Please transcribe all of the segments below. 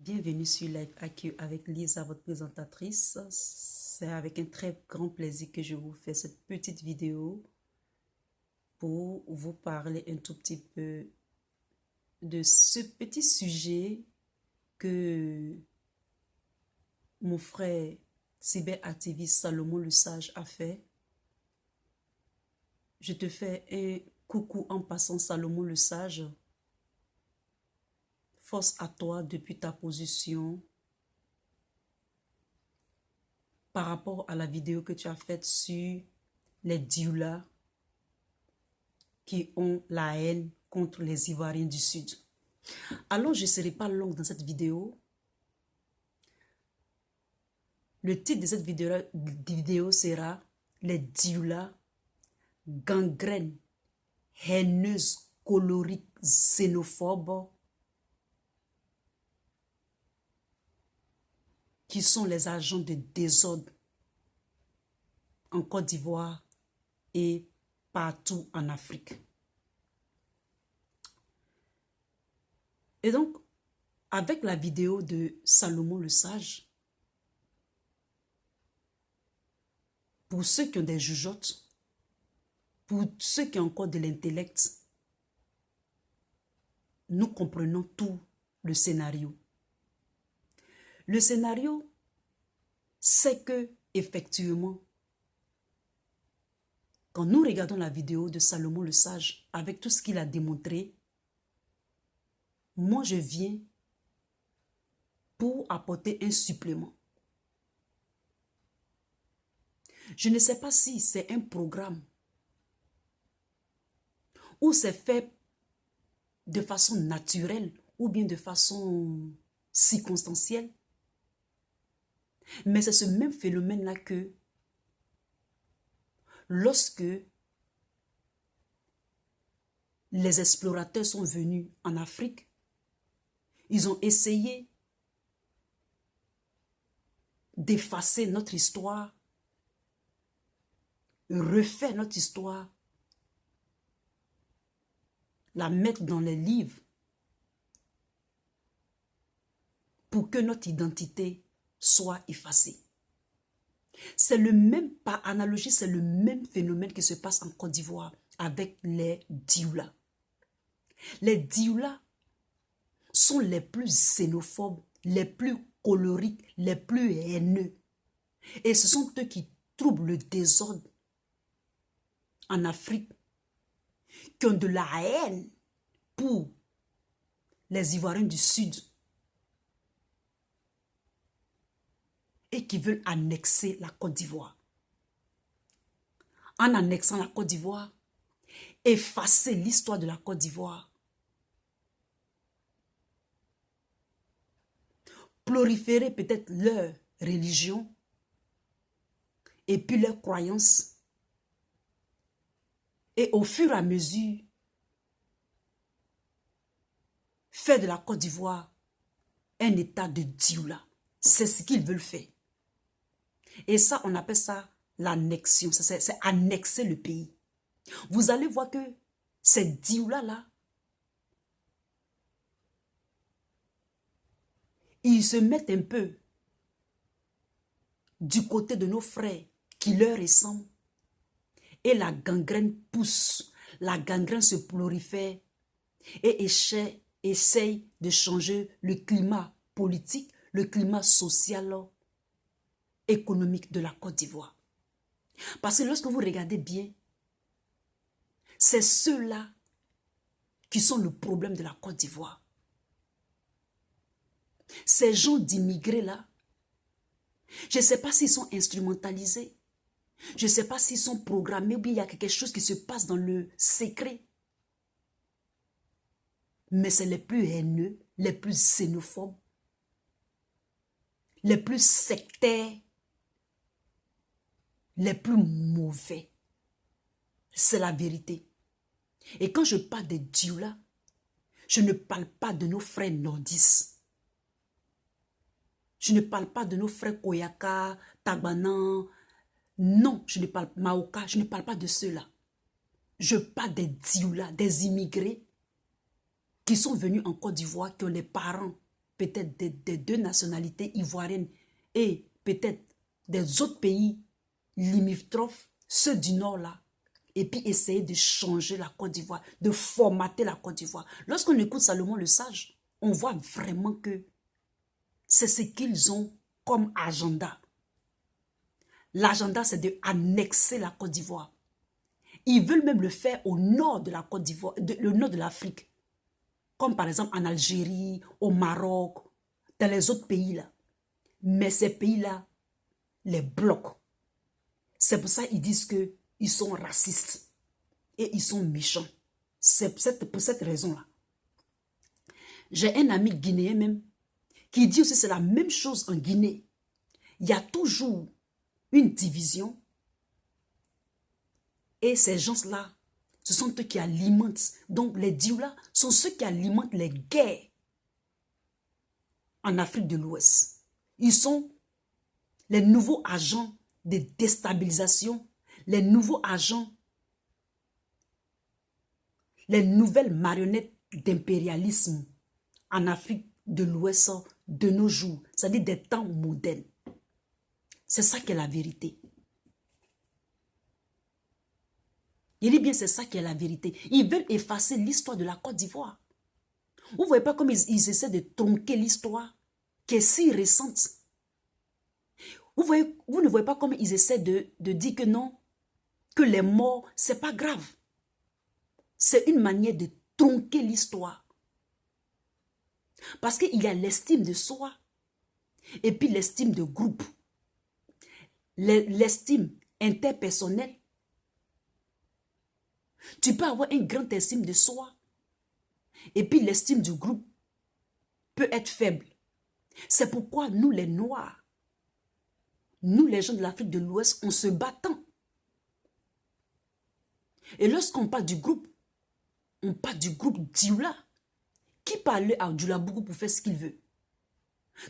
Bienvenue sur Live AQ avec Lisa, votre présentatrice. C'est avec un très grand plaisir que je vous fais cette petite vidéo pour vous parler un tout petit peu de ce petit sujet que mon frère cyberactiviste Salomon le Sage a fait. Je te fais un coucou en passant, Salomon le Sage. Force à toi depuis ta position par rapport à la vidéo que tu as faite sur les Dioula qui ont la haine contre les Ivoiriens du Sud. Alors, je ne serai pas longue dans cette vidéo. Le titre de cette vidéo sera « Les Dioula, gangrènes, haineuses, coloriques, xénophobes, qui sont les agents de désordre en Côte d'Ivoire et partout en Afrique. » Et donc, avec la vidéo de Salomon le Sage, pour ceux qui ont des jugeotes, pour ceux qui ont encore de l'intellect, nous comprenons tout le scénario. Le scénario, c'est que, effectivement, quand nous regardons la vidéo de Salomon le Sage, avec tout ce qu'il a démontré, moi je viens pour apporter un supplément. Je ne sais pas si c'est un programme ou c'est fait de façon naturelle ou bien de façon circonstancielle. Mais c'est ce même phénomène-là que lorsque les explorateurs sont venus en Afrique, ils ont essayé d'effacer notre histoire, refaire notre histoire, la mettre dans les livres pour que notre identité soit effacée. C'est le même, par analogie, c'est le même phénomène qui se passe en Côte d'Ivoire avec les Dioula. Les Dioula sont les plus xénophobes, les plus coloriques, les plus haineux. Et ce sont eux qui troublent le désordre en Afrique, qui ont de la haine pour les Ivoiriens du Sud et qui veulent annexer la Côte d'Ivoire. En annexant la Côte d'Ivoire, effacer l'histoire de la Côte d'Ivoire, proliférer peut-être leur religion et puis leurs croyances. Et au fur et à mesure, faire de la Côte d'Ivoire un état de Dioula. C'est ce qu'ils veulent faire. Et ça, on appelle ça l'annexion. C'est annexer le pays. Vous allez voir que ces Dioula-là, ils se mettent un peu du côté de nos frères qui leur ressemblent. Et la gangrène pousse, la gangrène se prolifère et essaye de changer le climat politique, le climat social, économique de la Côte d'Ivoire. Parce que lorsque vous regardez bien, c'est ceux-là qui sont le problème de la Côte d'Ivoire. Ces gens d'immigrés-là, je ne sais pas s'ils sont instrumentalisés. Je ne sais pas s'ils sont programmés ou bien il y a quelque chose qui se passe dans le secret. Mais c'est les plus haineux, les plus xénophobes, les plus sectaires, les plus mauvais. C'est la vérité. Et quand je parle des Dioula, je ne parle pas de nos frères nordistes. Je ne parle pas de nos frères Koyaka, Tabanan. Non, je ne parle pas Maoka, je ne parle pas de ceux-là. Je parle des Dioula, des immigrés qui sont venus en Côte d'Ivoire, qui ont les parents peut-être des deux nationalités ivoiriennes et peut-être des autres pays limitrophes, ceux du Nord là, et puis essayer de changer la Côte d'Ivoire, de formater la Côte d'Ivoire. Lorsqu'on écoute Salomon le Sage, on voit vraiment que c'est ce qu'ils ont comme agenda. L'agenda, c'est de annexer la Côte d'Ivoire. Ils veulent même le faire au nord de la Côte d'Ivoire, le nord de l'Afrique. Comme par exemple en Algérie, au Maroc, dans les autres pays là. Mais ces pays-là les bloquent. C'est pour ça qu'ils disent qu'ils sont racistes et ils sont méchants. C'est pour cette raison-là. J'ai un ami guinéen même qui dit aussi c'est la même chose en Guinée. Il y a toujours une division et ces gens-là, ce sont eux qui alimentent. Donc les Dioula sont ceux qui alimentent les guerres en Afrique de l'Ouest. Ils sont les nouveaux agents de déstabilisation, les nouveaux agents, les nouvelles marionnettes d'impérialisme en Afrique de l'Ouest de nos jours, c'est-à-dire des temps modernes. C'est ça qui est la vérité. Il dit bien, c'est ça qui est la vérité. Ils veulent effacer l'histoire de la Côte d'Ivoire. Vous ne voyez pas comme ils essaient de tronquer l'histoire qui est si récente. Vous ne voyez pas comment ils essaient de dire que non, que les morts, ce n'est pas grave. C'est une manière de tronquer l'histoire. Parce qu'il y a l'estime de soi et puis l'estime de groupe. L'estime interpersonnelle. Tu peux avoir une grande estime de soi et puis l'estime du groupe peut être faible. C'est pourquoi nous les Noirs, nous les gens de l'Afrique de l'Ouest, on se bat tant. Et lorsqu'on parle du groupe, on parle du groupe Dioula. Qui parle à Dioula Bougou pour faire ce qu'il veut?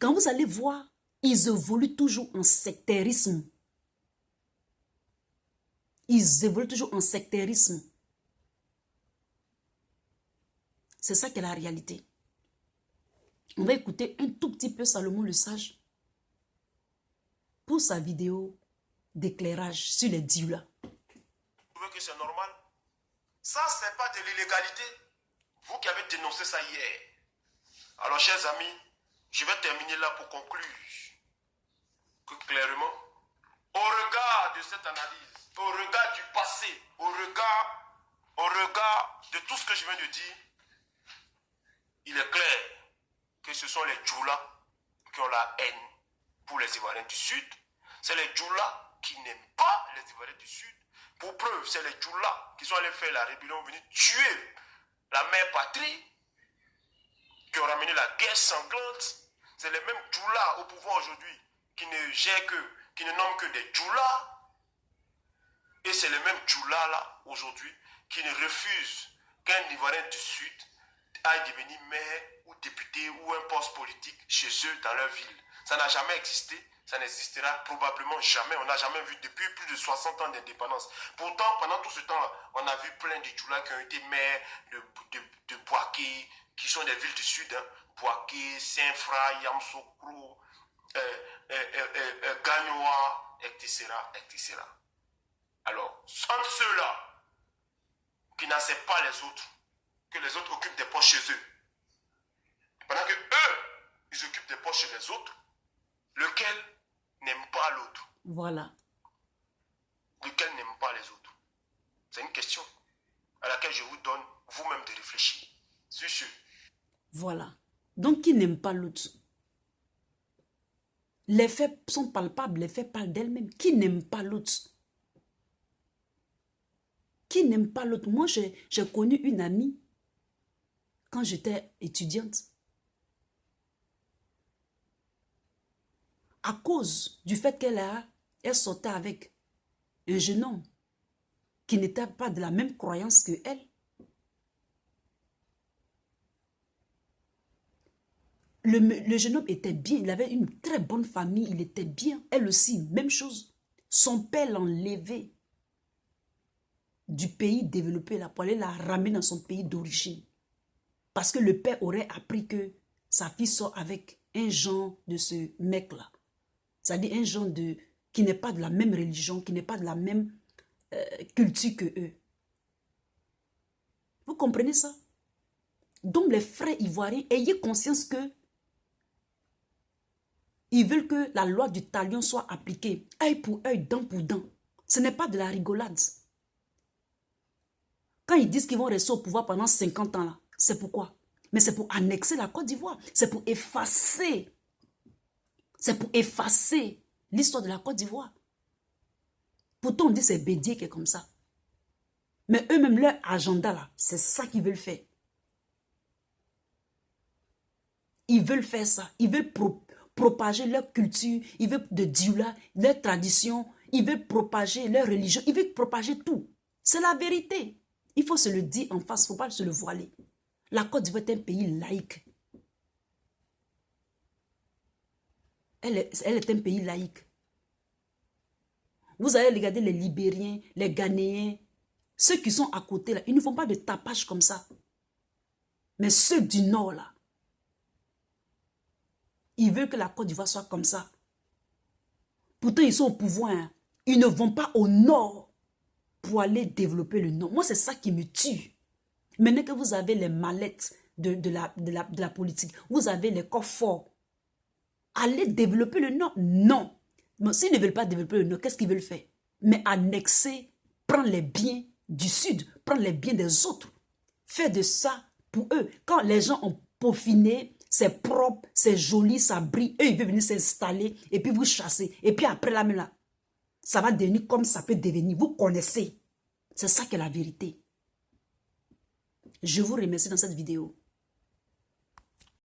Quand vous allez voir, ils évoluent toujours en sectarisme. Ils évoluent toujours en sectarisme. C'est ça qui est la réalité. On va écouter un tout petit peu Salomon le Sage pour sa vidéo d'éclairage sur les Dioula. Vous trouvez que c'est normal? Ça, ce n'est pas de l'illégalité. Vous qui avez dénoncé ça hier. Alors, chers amis, je vais terminer là pour conclure que clairement, au regard de cette analyse, au regard du passé, au regard de tout ce que je viens de dire, il est clair que ce sont les Dioula qui ont la haine pour les Ivoiriens du Sud. C'est les Dioula qui n'aiment pas les Ivoiriens du Sud. Pour preuve, c'est les Dioula qui sont allés faire la rébellion, venus tuer la mère patrie, qui ont ramené la guerre sanglante. C'est les mêmes Dioula au pouvoir aujourd'hui qui ne gèrent que, qui ne nomment que des Dioula. Et c'est les mêmes Dioula là aujourd'hui qui ne refusent qu'un Ivoirien du Sud aille devenir maire ou député ou un poste politique chez eux dans leur ville. Ça n'a jamais existé, ça n'existera probablement jamais. On n'a jamais vu depuis plus de 60 ans d'indépendance. Pourtant, pendant tout ce temps, on a vu plein de Dioula qui ont été maires de Boaké, qui sont des villes du Sud, hein. Boaké, Saint-Fra, Yamsoukro, Gagnoa, etc., etc. Alors, entre ceux-là qui n'acceptent pas les autres, que les autres occupent des postes chez eux, pendant que eux, ils occupent des postes chez les autres, lequel n'aime pas l'autre? Voilà. Lequel n'aime pas les autres? C'est une question à laquelle je vous donne vous-même de réfléchir. Sur ce. Voilà. Donc, qui n'aime pas l'autre? Les faits sont palpables, les faits parlent d'elles-mêmes. Qui n'aime pas l'autre? Qui n'aime pas l'autre? Moi, j'ai connu une amie quand j'étais étudiante. À cause du fait qu'elle sortait avec un jeune homme qui n'était pas de la même croyance que elle. Le jeune homme était bien, il avait une très bonne famille, il était bien. Elle aussi, même chose. Son père l'enlevait du pays développé là, pour aller la ramener dans son pays d'origine. Parce que le père aurait appris que sa fille sort avec un genre de ce mec-là. C'est-à-dire un genre qui n'est pas de la même religion, qui n'est pas de la même culture que eux. Vous comprenez ça? Donc les frères ivoiriens, ayez conscience que ils veulent que la loi du talion soit appliquée. Œil pour œil, dent pour dent. Ce n'est pas de la rigolade. Quand ils disent qu'ils vont rester au pouvoir pendant 50 ans, c'est pourquoi? Mais c'est pour annexer la Côte d'Ivoire. C'est pour effacer. C'est pour effacer l'histoire de la Côte d'Ivoire. Pourtant, on dit que c'est Bédié qui est comme ça. Mais eux-mêmes, leur agenda, là, c'est ça qu'ils veulent faire. Ils veulent faire ça. Ils veulent propager leur culture. Ils veulent de Dioula, leur tradition. Ils veulent propager leur religion. Ils veulent propager tout. C'est la vérité. Il faut se le dire en face. Il ne faut pas se le voiler. La Côte d'Ivoire est un pays laïque. Elle est un pays laïque. Vous allez regarder les Libériens, les Ghanéens, ceux qui sont à côté là, ils ne font pas de tapage comme ça. Mais ceux du Nord là, ils veulent que la Côte d'Ivoire soit comme ça. Pourtant, ils sont au pouvoir. Hein. Ils ne vont pas au Nord pour aller développer le Nord. Moi, c'est ça qui me tue. Maintenant que vous avez les mallettes de la politique, vous avez les coffres forts, allez développer le Nord. Non. S'ils ne veulent pas développer le Nord, qu'est-ce qu'ils veulent faire? Mais annexer, prendre les biens du Sud, prendre les biens des autres. Faire de ça pour eux. Quand les gens ont peaufiné, c'est propre, c'est joli, ça brille. Eux, ils veulent venir s'installer et puis vous chasser. Et puis après là, ça va devenir comme ça peut devenir. Vous connaissez. C'est ça qui est la vérité. Je vous remercie dans cette vidéo.